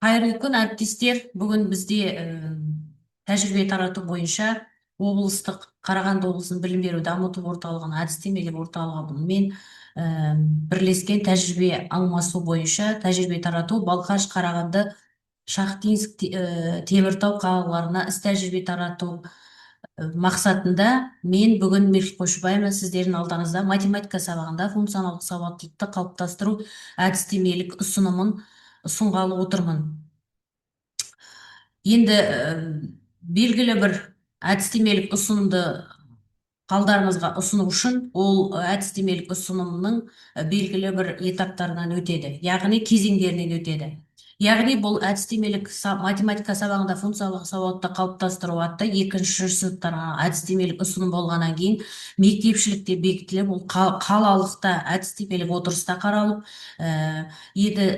Қайырлы күн, әріптестер. Бүгін бізде тәжірибе тарату бойынша облыстық Қарағанды облысының білім беру дамыту орталығының әдістемелік орталығымен бірлескен тәжірибе алмасу бойынша тәжірибе тарату Балқаш, Қарағанды, Шахтинск, Теміртау қалаларына іс тәжірибе тарату мақсатында мен бүгін Мешіт Қойшыбаева сіздердің алдарыңызда математика сабағында функционалдық сауаттылықты қалыптастыру әдістемелік ұсынымын ұсынғалы отырмын. Енді белгілі бір әдістемелік ұсынымды қалдарыңызға ұсыну үшін ол әдістемелік ұсынымның белгілі бір этаптарынан өтеді, яғни кезеңдерінен өтеді. Яғни бұл әдістемелік математика сабағында функциялық сауатты қалыптастыру атты екінші сыныптарға әдістемелік ұсыным болғаннан кейін мектепшілікте бекітіліп, ол қалалықта әдістемелік отырыста қаралып, енді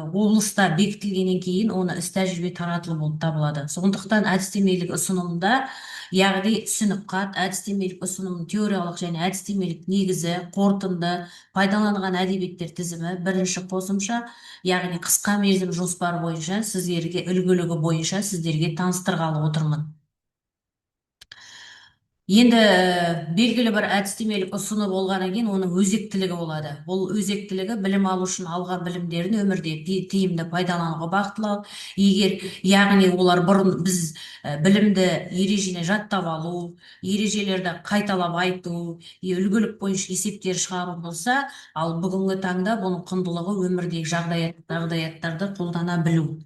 облыста бекітілгеннен кейін оны іс тәжірибе таратылу болып табылады. Сондықтан әдістемелік ұсынымда яғни түсінікқат, әдістемелік ұсынымның теориялық және әдістемелік негізі, қорытынды, пайдаланған әдебиеттер тізімі, бірінші қосымша, яғни қысқа мерзім жоспар бойынша сіздерге үлгілігі бойынша сіздерге таныстырғалы отырмын. Енді белгілі бір әдістемелік ұсыны болғаннан кейін оның өзектілігі болады. Бұл өзектілігі білім алушының алған білімдерін өмірде тиімді пайдалануға бағытталу. Егер яғни олар бұрын біз білімді ережені жаттап алу, ережелерді қайталап айту, үлгілік бойынша есептер шығару болса, ал бүгінгі таңда бұның құндылығы өмірдегі жағдаяттарды қолдана білу.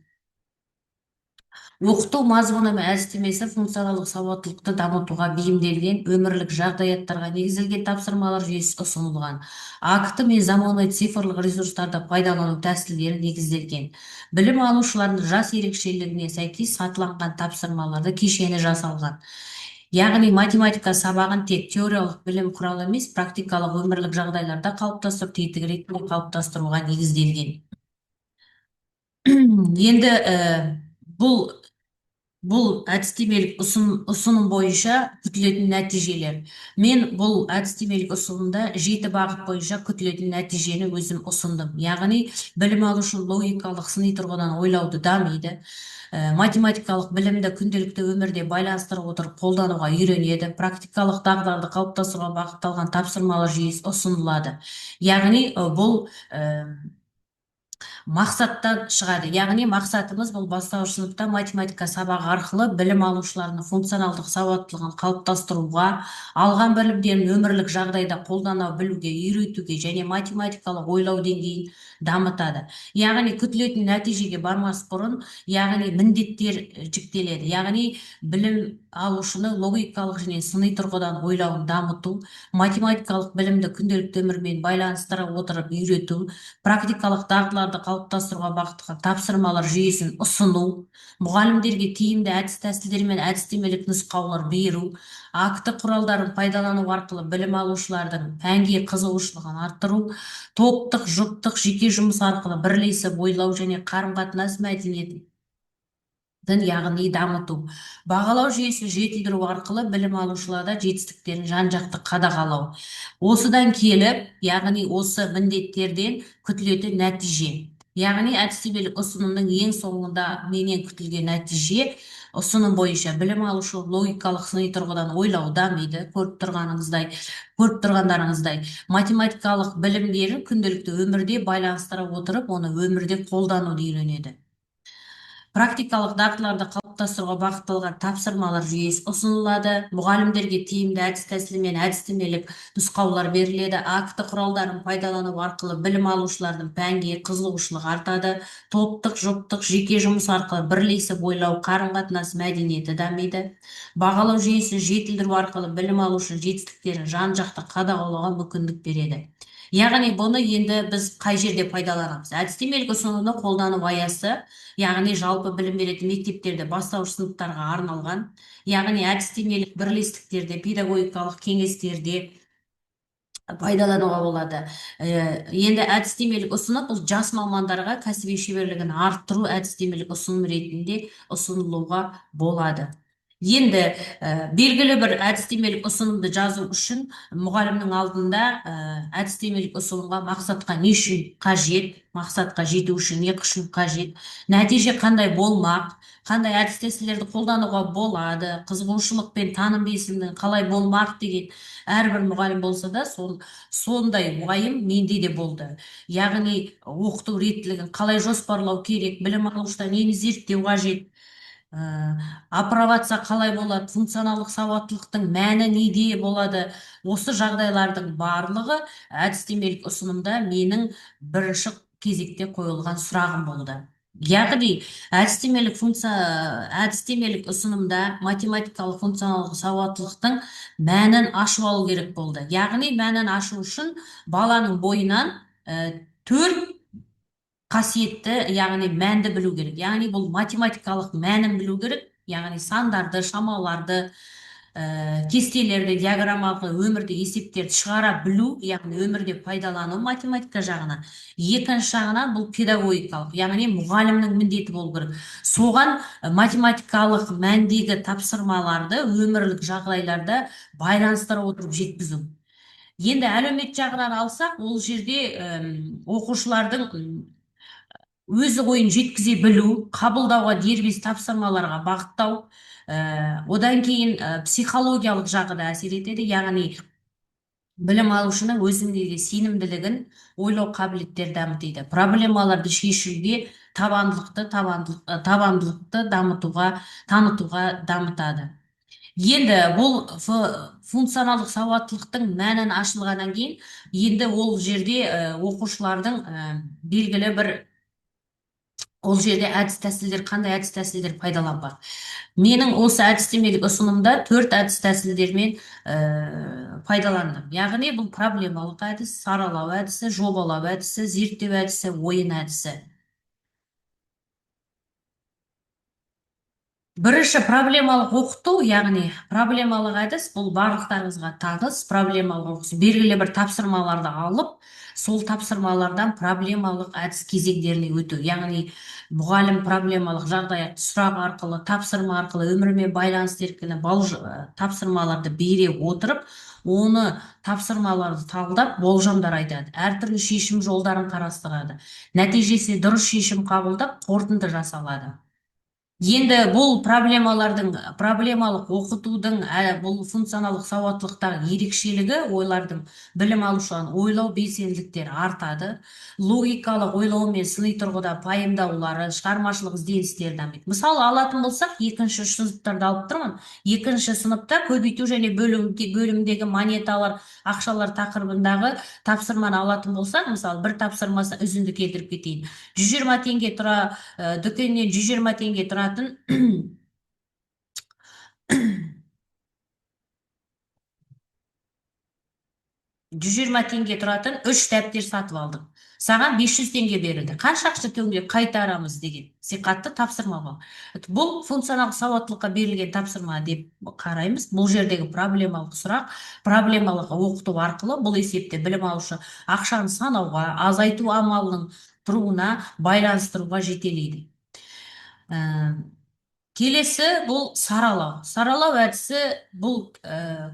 Оқыту мазмұны мен әдістемесі функционалдық сауаттылықты дамытуға бейімделген өмірлік жағдаяттарға негізделген тапсырмалар жүйесі ұсынылған. Акты мен заманауи цифрлық ресурстарды пайдалану тәсілдері негізделген. Білім алушылардың жас ерекшелігіне сәйкес сатыланған тапсырмаларды кешені жасалған. Яғни математика сабағын тек теориялық білім құралы емес, практикалық өмірлік жағдайларда қалыптастырып, тетігі ретінде қалыптастыруға негізделген. Енді бұл әдістемелік ұсыным бойынша күтілетін нәтижелер. Мен бұл әдістемелік ұсынымда 7 бағыт бойынша күтілетін нәтижені өзім ұсындым. Яғни білім алушы логикалық сыни тұрғыдан ойлауды дамиды. Математикалық білімді күнделікті өмірде байланыстырып отырып қолдануға үйренеді. Практикалық дағдыларды қалыптастыруға бағытталған тапсырмалар жүйесі ұсынылады. Яғни бұл мақсаттан шығады. Яғни мақсатымыз бұл бастауыш сыныпта математика сабағы арқылы білім алушылардың функционалдық сауаттылығын қалыптастыруға, алған білімдерін өмірлік жағдайда қолдана білуге, үйретуге және математикалық ойлау деңгейін дамытады. Яғни күтілетін нәтижеге бармас бұрын, яғни міндеттер жүктеледі. Яғни білім алушыны логикалық және сыни тұрғыдан ойлауын дамыту, математикалық білімді күнделікті өмірмен байланыстыра отырып үйрету, практикалық дағдыларды қалыптастыруға бағытталған тапсырмалар жүйесін ұсыну, мұғалімдерге тиімді әдіс тәсілдер мен әдістемелік нұсқаулар беру, акты құралдарын пайдалану арқылы білім алушылардың пәнге қызығушылығын арттыру, топтық, жұптық, жеке жұмыс арқылы бірлесіп ойлау және қарым-қатынас мәдениетін яғни дамыту. Бағалау жүйесін жетілдіру арқылы білім алушыларда жетістіктерін жан-жақты қадағалау. Осыдан келіп, яғни осы міндеттерден күтілетін нәтиже. Яғни әдістемелік ұсынымның ең соңында менен күтілген нәтиже ұсыным бойынша білім алушы логикалық сыни тұрғыдан ойлау дамиды. Көріп тұрғандарыңыздай математикалық білімдерін күнделікті өмірде байланыстыра отырып, оны өмірде қолдануды үйренеді. Практикалық дағдыларды қалыптастыруға бағытталған тапсырмалар жүйесі ұсынылады. Мұғалімдерге тиімді әдіс тәсілі мен әдістемелік нұсқаулар беріледі. Акты құралдарын пайдалану арқылы білім алушылардың пәнге қызығушылығы артады. Топтық, жұптық, жеке жұмыс арқылы бірлесіп ойлау, қарым-қатынас мәдениеті дамиды. Бағалау жүйесін жетілдіру арқылы білім алушы жетістіктерін жан-жақты қадағалауға мүмкіндік береді. Яғни бұны енді біз қай жерде пайдаланамыз? Әдістемелік ұсынуды қолдану аясы, яғни жалпы білім беретін мектептерде бастауыш сыныптарға арналған, яғни әдістемелік бірлестіктерде, педагогикалық кеңестерде пайдалануға болады. Енді әдістемелік ұсынып, бұл жас мамандарға кәсіби шеберлігін арттыру әдістемелік ұсыным ретінде ұсынылуға болады. Енді белгілі бір әдістемелік ұсынымды жазу үшін мұғалімнің алдында әдістемелік ұсынымға мақсатқа не үшін қажет, мақсатқа жету үшін не үшін қажет, нәтиже қандай болмақ, қандай әдіс тәсілдерді қолдануға болады, қызығушылық пен таным безінің қалай болмақ деген әрбір мұғалім болса да сондай уайым менде де болды. Яғни оқыту реттілігін қалай жоспарлау керек, білім алушыда нені зерттеу қажет, апробация қалай болады, функционалдық сауаттылықтың мәні неде болады. Осы жағдайлардың барлығы әдістемелік ұсынымда менің бірінші кезекте қойылған сұрағым болды. Яғни әдістемелік ұсынымда математикалық функционалдық сауаттылықтың мәнін ашу алу керек болды. Яғни мәнін ашу үшін баланың бойынан төрт қасиетті, яғни мәнді білу керек. Яғни бұл математикалық мәнін білу керек. Яғни сандарды, шамаларды, кестелерді, диаграммалық өмірде есептерді шығара білу, яғни өмірде пайдалану математика жағынан. Екінші жағынан бұл педагогикалық, яғни мұғалімнің міндеті болу керек. Соған математикалық мәндегі тапсырмаларды өмірлік жағдайларда байланыстыра отырып жеткізу. Енді әлеумет жағынан алсақ, ол жерде оқушылардың өзі ойын жеткізе білу, қабылдауға дербес тапсырмаларға бағыттау, одан кейін психологиялық жағы да әсер етеді. Яғни білім алушының өзіндегі сенімділігін, ойлау қабілеттерін дамытады. Проблемаларды шешуге табандылықты танытуға дамытады. Енді бұл функционалдық сауаттылықтың мәнін ашылғаннан кейін, енді ол жерде оқушылардың белгілі бір, ол жерде қандай әдіс тәсілдер пайдаланбақ. Менің осы әдістемелік ұсынымда 4 әдіс тәсілдермен пайдаландым. Яғни бұл проблемалық әдіс, саралау әдісі, жобалау әдісі, зерттеу әдісі, ойын әдісі. Бірінші проблемалық оқыту, яғни проблемалық әдіс бұл барлықтарыңызға таныс. Проблемалық оқыту белгілі бір тапсырмаларды алып, сол тапсырмалардан проблемалық әдіс кезеңдеріне өту. Яғни мұғалім проблемалық жағдаятты сұрақ арқылы, тапсырма арқылы өмірмен байланысты еркіне тапсырмаларды бере отырып, оны тапсырмаларды талдап болжамдар айтады. Әртүрлі шешім жолдарын қарастырады. Нәтижесінде дұрыс шешім қабылдап қорытынды жасалады. Енді бұл проблемалық оқытудың бұл функционалдық сауаттылықтағы ерекшелігі ойлардың білім алушыдан ойлау белсенділіктері артады. Логикалық ойлаумен сыни тұрғыда пайымдаулары, шығармашылық ізденістері дамиды. Мысалы алатын болсақ, екінші сыныптарды алып тұрмын. Екінші сыныпта көбейту және бөлімдегі монеталар, ақшалар тақырыбындағы тапсырманы алатын болсақ, мысалы бір тапсырмасы үзінді келтіріп кетейін. 120 теңге дүкеннен 120 теңге тұратын 120 теңге тұратын 3 дәптер сатып алдым. Саған 500 теңге берілді. Қанша ақша төлеп қайтарамыз деген сиқатты тапсырма бар. Бұл функционалдық сауаттылыққа берілген тапсырма деп қараймыз. Бұл жердегі проблемалық сұрақ, проблемалық оқыту арқылы бұл есепте білім алушы ақшаны санауға, азайту амалының тұруына байланыстыруға жетелейді. Келесі бұл саралау. Саралау әдісі бұл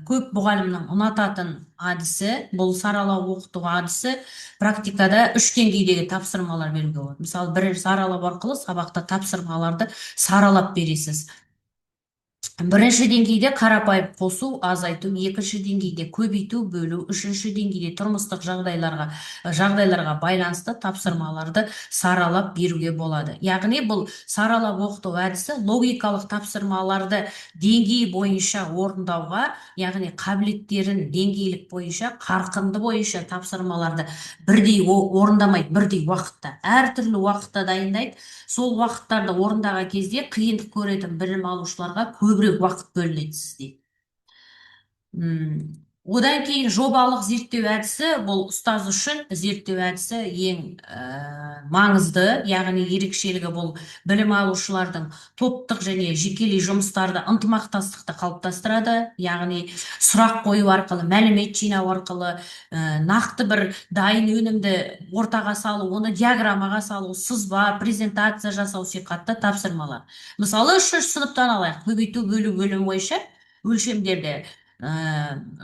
көп мұғалімнің ұнататын әдісі. Бұл саралау оқыту әдісі практикада 3 деңгейдегі тапсырмалар беруге болады. Мысалы, бірінші саралау арқылы сабақта тапсырмаларды саралап бересіз. Бірінші деңгейде қарапайым қосу, азайту, екінші деңгейде көбейту, бөлу, үшінші деңгейде тұрмыстық жағдайларға байланысты тапсырмаларды саралап беруге болады. Яғни бұл саралап оқыту әдісі логикалық тапсырмаларды деңгей бойынша орындауға, яғни қабілеттерін деңгейлік бойынша, қарқынды бойынша тапсырмаларды бірдей орындамайды, бірдей уақытта, әртүрлі уақытта дайындайды. Сол уақыттарды орындаған кезде қиындық көретін білім алушыларға көбірек уақыт бөлінеді сізде. Одан кейін жобалық зерттеу әдісі бұл ұстаз үшін зерттеу әдісі ең маңызды, яғни ерекшелігі бұл білім алушылардың топтық және жекелей жұмыстарды ынтымақтастықты қалыптастырады. Яғни сұрақ қою арқылы, мәлімет жинау арқылы нақты бір дайын өнімді ортаға салу, оны диаграммаға салу, сызба, презентация жасау сипатты тапсырмалар. Мысалы, үшінші сыныптан алайық, көбейту бөлу бөлім бойынша өлшемдерді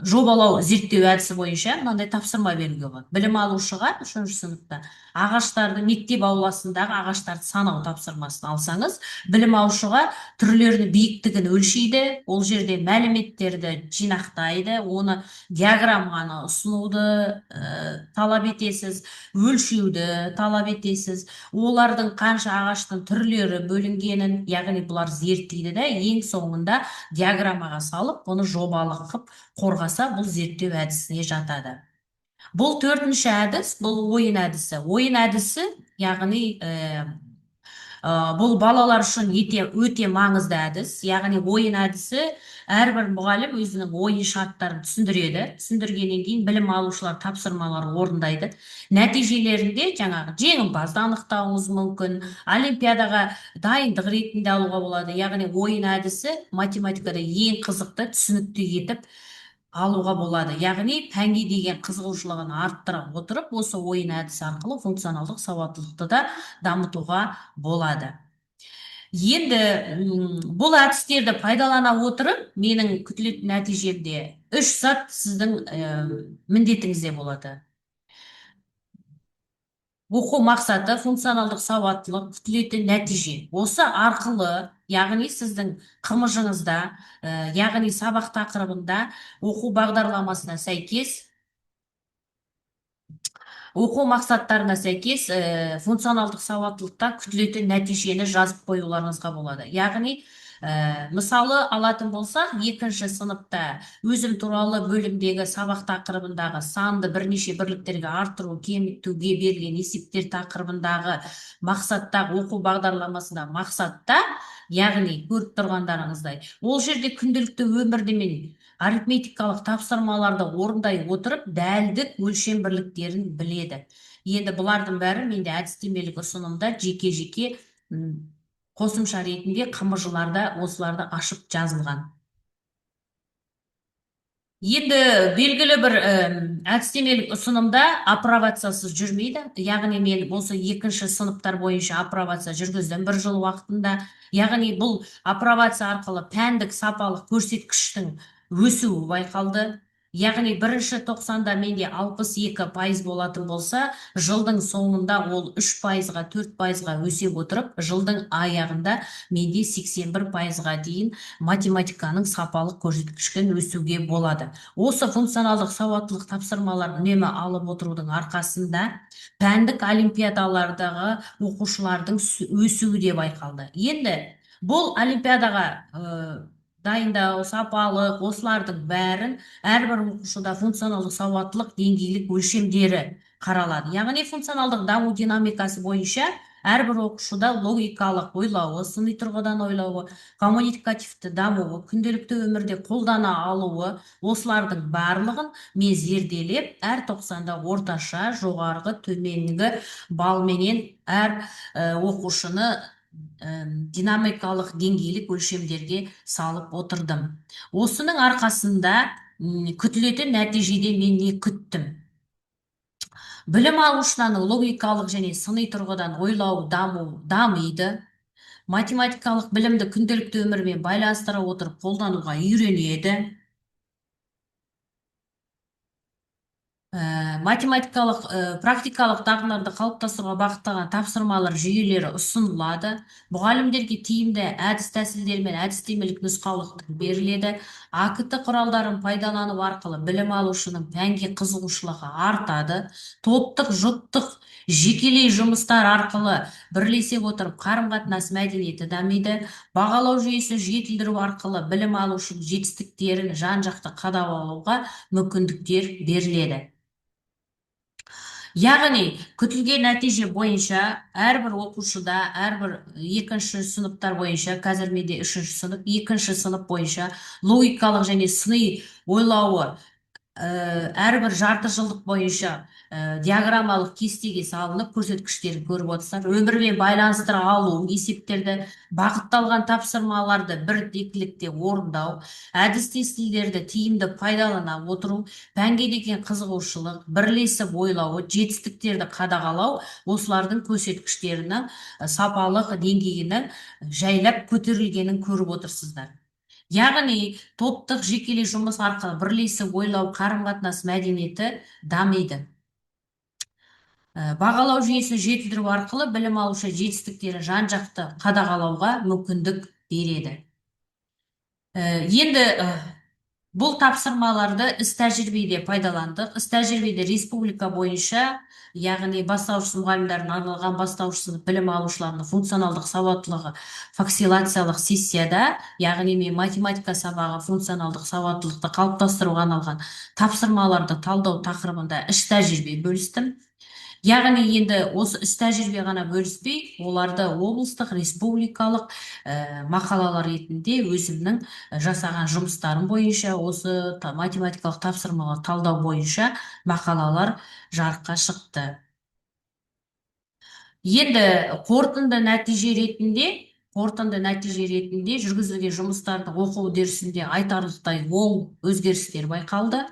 жобалау зерттеу әдісі бойынша мынандай тапсырма беруге болады. Білім алушыға үшінші сыныпта ағаштарды, мектеп ауласындағы ағаштарды санау тапсырмасын алсаңыз, білім алушыға түрлерінің биіктігін өлшейді, ол жерде мәліметтерді жинақтайды, оны диаграмманы ұсынуды талап етесіз, өлшеуді талап етесіз, олардың қанша ағаштың түрлері бөлінгенін, яғни бұлар зерттейді де ең соңында диаграммаға салып, оны жобалық қып қорғаса, бұл зерттеу әдісіне жатады. Бұл төртінші әдіс, бұл ойын әдісі. Ойын әдісі, яғни бұл балалар үшін өте маңызды әдіс. Яғни ойын әдісі әрбір мұғалім өзінің ойын шарттарын түсіндіреді. Түсіндіргеннен кейін білім алушылар тапсырмалар орындайды. Нәтижелерінде жаңағы жеңімпазды анықтауыңыз мүмкін, олимпиадаға дайындық ретінде алуға болады. Яғни ойын әдісі математикада ең қызықты, түсінікті етіп алуға болады. Яғни пәнге деген қызығушылығын арттыра отырып, осы ойын әдісі арқылы функционалдық сауаттылықты да дамытуға болады. Енді бұл әдістерді пайдалана отырып, менің күтілетін нәтижемде үш зат сіздің міндетіңізде болады. Оқу мақсаты, функционалдық сауаттылық, күтілетін нәтиже. Осы арқылы, яғни сіздің қымыжыңызда, яғни сабақ тақырыбында оқу бағдарламасына сәйкес, оқу мақсаттарына сәйкес функционалдық сауаттылықта күтілетін нәтижені жазып қоюларыңызға болады. Яғни мысалы алатын болсақ, екінші сыныпта өзім туралы бөлімдегі сабақ тақырыбындағы санды бірнеше бірліктерге арттыру, кемітуге берілген есептер тақырыбындағы мақсатта, оқу бағдарламасында мақсатта, яғни көріп тұрғандарыңыздай, ол жерде күнделікті өмірде мен арифметикалық тапсырмаларды орындай отырып, дәлдік өлшем бірліктерін біледі. Енді бұлардың бәрі менде әдістемелік ұсынымда жеке-жеке қосымша ретінде қымыжыларда осыларды ашып жазылған. Енді белгілі бір әдістемелік ұсынымда апробациясыз жүрмейді. Яғни мен осы екінші сыныптар бойынша апробация жүргіздім бір жыл уақытында. Яғни бұл апробация арқылы пәндік сапалық көрсеткіштің өсуі байқалды. Яғни бірінші тоқсанда менде 62% болатын болса, жылдың соңында ол 3%-ға, 4%-ға өсе отырып, жылдың аяғында менде 81%-ға дейін математиканың сапалық көрсеткішін өсуге болады. Осы функционалдық сауаттылық тапсырмаларын үнемі алып отырудың арқасында пәндік олимпиадалардағы оқушылардың өсуі де байқалды. Енді бұл олимпиадаға дайындау, сапалық, осылардың бәрін әрбір оқушыда функционалдық сауаттылық деңгейлік өлшемдері қаралады. Яғни функционалдық даму динамикасы бойынша әрбір оқушыда логикалық ойлауы, сыни тұрғыдан ойлауы, коммуникативті дамуы, күнделікті өмірде қолдана алуы, осылардың барлығын мен зерделеп, әр тоқсанда орташа, жоғарғы, төменгі балменен әр оқушыны динамикалық деңгейлік өлшемдерге салып отырдым. Осының арқасында күтілетін нәтижеде мен не күттім? Білім алушының логикалық және сыни тұрғыдан ойлау дамиды. Математикалық білімді күнделікті өмірмен байланыстыра отырып қолдануға үйренеді. Математикалық, практикалық дағдыларды қалыптастыруға бағытталған тапсырмалар жүйелері ұсынылады. Мұғалімдерге тиімді әдіс тәсілдер мен әдістемелік нұсқаулық беріледі. АКТ құралдарын пайдалану арқылы білім алушының пәнге қызығушылығы артады. Топтық, жұптық, жекелей жұмыстар арқылы бірлесе отырып қарым-қатынас мәдениеті дамиды. Бағалау жүйесін жетілдіру арқылы білім алушының жетістіктерін жан-жақты қадағалауға мүмкіндіктер беріледі. Яғни күтілген нәтиже бойынша әрбір оқушыда, әрбір екінші сыныптар бойынша, қазір менде үшінші сынып, екінші сынып бойынша логикалық және сыни ойлауы әрбір жарты жылдық бойынша диаграммалық кестеге салынып көрсеткіштерін көріп отырсыздар. Өмірмен байланыстыра алу, есептерді, бағытталған тапсырмаларды бірдейтілікте орындау, әдіс тестілерді тиімді пайдалана отыру, пәнге деген қызығушылық, бірлесіп ойлауы, жетістіктерді қадағалау осылардың көрсеткіштерінің сапалық деңгейінің жайлап көтерілгенін көріп отырсыздар. Яғни топтық жекелей жұмыс арқылы бірлесіп ойлау қарым қатынас мәдениеті дамиды. Бағалау жүйесін жетілдіру арқылы білім алушы жетістіктерін жан жақты қадағалауға мүмкіндік береді. Енді бұл тапсырмаларды іс тәжірибеде пайдаландық. Іс тәжірибеде республика бойынша, яғни бастауыш мұғалімдеріне арналған бастауыш сынып білім алушыларының функционалдық сауаттылығы факсилациялық сессияда, яғни мен математика сабағы функционалдық сауаттылықты қалыптастыруға арналған тапсырмаларды талдау тақырыбында іс тәжірибе бөлістім. Яғни енді осы іс тәжірибе ғана бөліспей, оларды облыстық, республикалық мақалалар ретінде өзімнің жасаған жұмыстарым бойынша осы математикалық тапсырмалар талдау бойынша мақалалар жарыққа шықты. Енді қорытынды нәтиже ретінде жүргізілген жұмыстардың оқу үдерісінде айтарлықтай оң өзгерістер байқалды.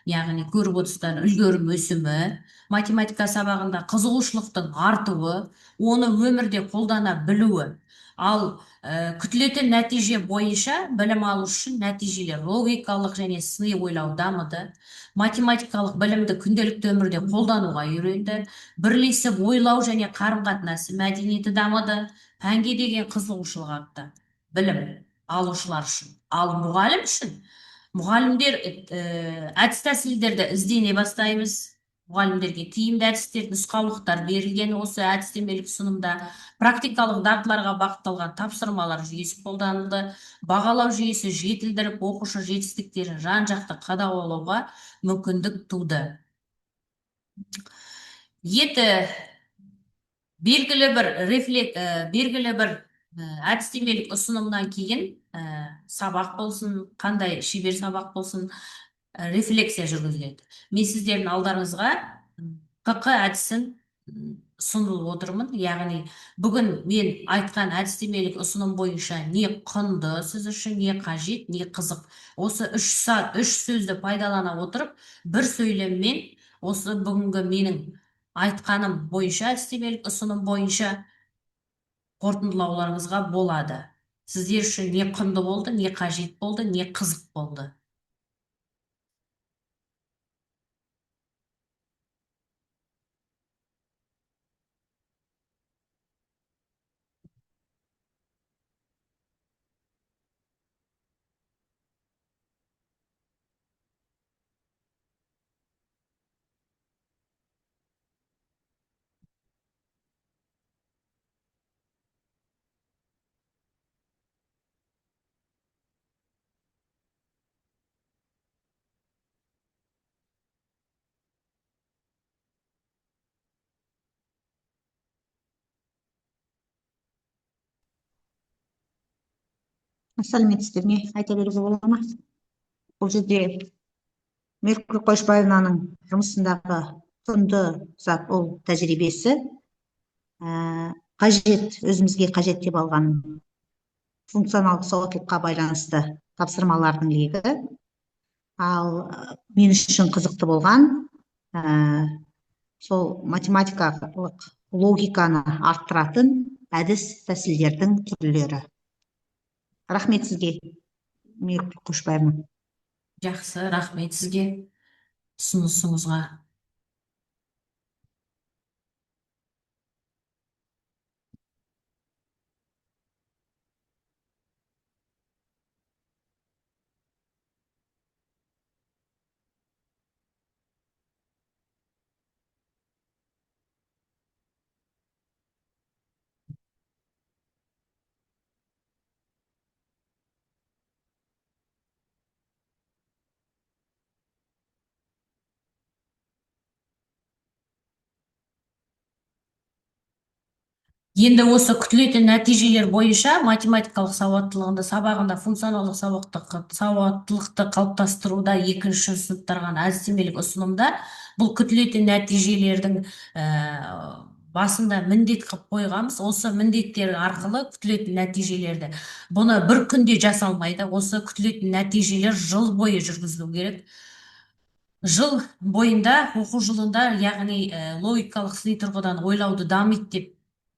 Яғни көріп отырсыздар, үлгерім өсімі, математика сабағында қызығушылықтың артуы, оны өмірде қолдана білуі. Ал күтілетін нәтиже бойынша білім алушы үшін нәтижелер логикалық және сыни ойлау дамыды. Математикалық білімді күнделікті өмірде қолдануға үйренді. Бірлесіп ойлау және қарым қатынасы мәдениеті дамыды. Пәнге деген қызығушылық артты. Білім алушылар үшін. Ал мұғалім үшін мұғалімдер әдіс тәсілдерді іздене бастаймыз. Мұғалімдерге тиімді әдістер, нұсқаулықтар берілген осы әдістемелік ұсынымда. Практикалық дағдыларға бағытталған тапсырмалар жүйесі қолданылды. Бағалау жүйесі жетілдіріп, оқушы жетістіктерін жан жақты қадағалауға мүмкіндік туды. Енді белгілі бір әдістемелік ұсынымнан кейін сабақ болсын, қандай шебер сабақ болсын, рефлексия жүргізіледі. Мен сіздердің алдарыңызға қ әдісін ұсынылып отырмын. Яғни бүгін мен айтқан әдістемелік ұсыным бойынша не құнды сіз үшін, не қажет, не қызық. Осы үш сөзді пайдалана отырып, бір сөйлеммен осы бүгінгі менің айтқаным бойынша, әдістемелік ұсыным бойынша қорытындылауларыңызға болады. Сіздер үшін не құнды болды, не қажет болды, не қызық болды. сәлеметсіздер ме? Айта беруге бола ма? Бұл жерде Меркүл Қойшыбаевнаның жұмысындағы құнды зат ол тәжірибесі, қажет, өзімізге қажет деп алған функционалдық сауаттылыққа байланысты тапсырмалардың легі. Ал мен үшін қызықты болған сол математикалық логиканы арттыратын әдіс тәсілдердің түрлері. Рахмет сізге, Меркүл Қойшыбаевна. Жақсы, рахмет сізге ұсынысыңызға. Енді осы күтілетін нәтижелер бойынша математикалық сауаттылығында сабағында функционалдық сауаттылықты қалыптастыруда екінші сыныптарға әдістемелік ұсынымда бұл күтілетін нәтижелердің басында міндет қылып қойғанбыз. Осы міндеттер арқылы күтілетін нәтижелерді бұны бір күнде жасалмайды. Осы күтілетін нәтижелер жыл бойы жүргізілу керек. Жыл бойында, оқу жылында, яғни логикалық сыни тұрғыдан ойлауды дамиды деп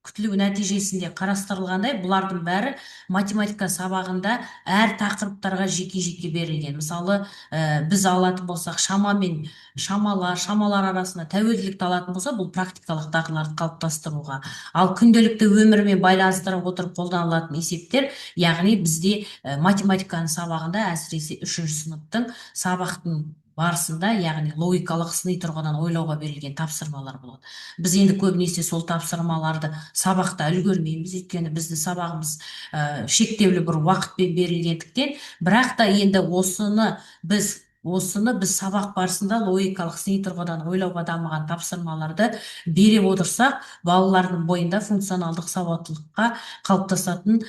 күтілу нәтижесінде қарастырылғандай, бұлардың бәрі математика сабағында әр тақырыптарға жеке-жеке берілген. Мысалы, біз алатын болсақ, шамалар арасында тәуелділікті алатын болса, бұл практикалық дағдыларды қалыптастыруға. Ал күнделікті өмірмен байланыстырып отырып қолданылатын есептер, яғни бізде математиканың сабағында, әсіресе 3-ші сыныптың сабақтың барысында, яғни логикалық сыни тұрғыдан ойлауға берілген тапсырмалар болады. Біз енді көбінесе сол тапсырмаларды сабақта үлгермейміз, өйткені бізді сабағымыз шектеулі бір уақытпен берілгендіктен, бірақ та енді осыны біз сабақ барысында логикалық сыни тұрғыдан ойлауға дамыған тапсырмаларды бере отырсақ, балалардың бойында функционалдық сауаттылыққа қалыптасатын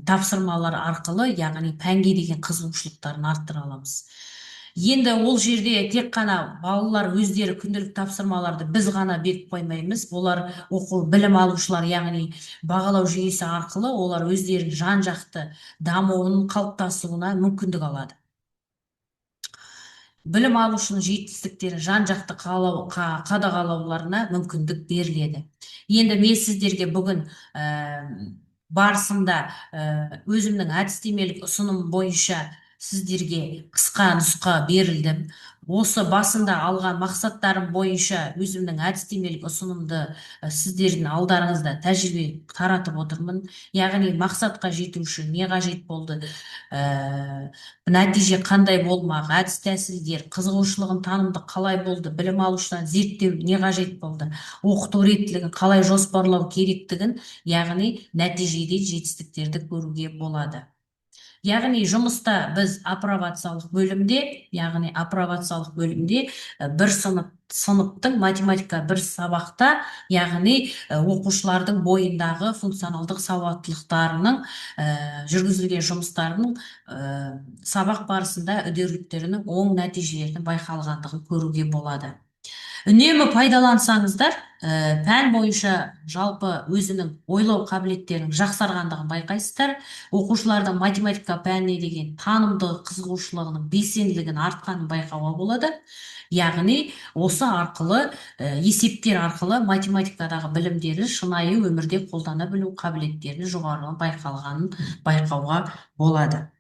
тапсырмалар арқылы, яғни пәнге деген қызығушылықтарын арттыра аламыз. Енді ол жерде тек қана балалар өздері күнделік тапсырмаларды біз ғана беріп қоймаймыз. Олар білім алушылар, яғни бағалау жүйесі арқылы олар өздерінің жан-жақты дамуының қалыптасуына мүмкіндік алады. Білім алушының жетістіктері жан-жақты қадағалауларына мүмкіндік беріледі. Енді мен сіздерге бүгін барысында өзімнің әдістемелік ұсыным бойынша сіздерге қысқа нұсқа берілдім. Осы басында алған мақсаттарым бойынша өзімнің әдістемелік ұсынымды сіздердің алдарыңызда тәжірибе таратып отырмын. Яғни мақсатқа жету үшін не қажет болды, нәтиже қандай болмақ, әдіс тәсілдер, қызығушылығын танымдық қалай болды, білім алушыдан зерттеу не қажет болды, оқыту реттілігін қалай жоспарлау керектігін, яғни нәтижеде жетістіктерді көруге болады. Яғни жұмыста біз апробациялық бөлімде бір сыныптың математика бір сабақта, яғни оқушылардың бойындағы функционалдық сауаттылықтарының жүргізілген жұмыстарының сабақ барысында үдеріліктерінің оң нәтижелерінің байқалғандығын көруге болады. Үнемі пайдалансаңыздар, пән бойынша жалпы өзінің ойлау қабілеттерінің жақсарғандығын байқайсыздар. Оқушылардың математика пәніне деген танымдық қызығушылығының белсенділігін артқанын байқауға болады. Яғни осы арқылы, есептер арқылы математикадағы білімдері шынайы өмірде қолдана білу қабілеттерінің жоғарылығын байқалғанын байқауға болады.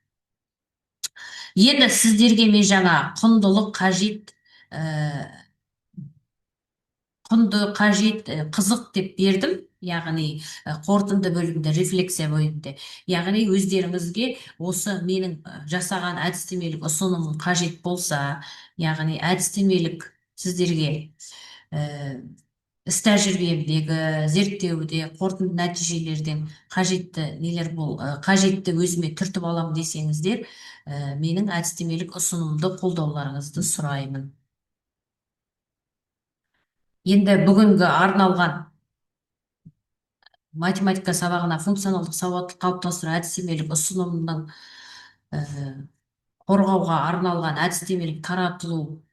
Енді сіздерге мен жаңа құндылық қажет, қызық деп бердім, яғни қорытынды бөлімде, рефлексия бөлімінде. Яғни өздеріңізге осы менің жасаған әдістемелік ұсынымым қажет болса, яғни әдістемелік сіздерге іс тәжірибемдегі зерттеуде қорытынды нәтижелерден қажетті өзіме түртіп аламын десеңіздер, менің әдістемелік ұсынымды қолдауларыңызды сұраймын. Енді бүгінгі арналған математика сабағына функционалдық сауаттылық қалыптастыру әдістемелік ұсынымның қорғауға арналған әдістемелік таратылу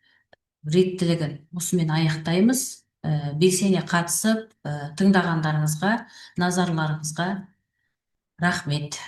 реттілігін осымен аяқтаймыз. Белсене қатысып тыңдағандарыңызға, назарларыңызға рахмет.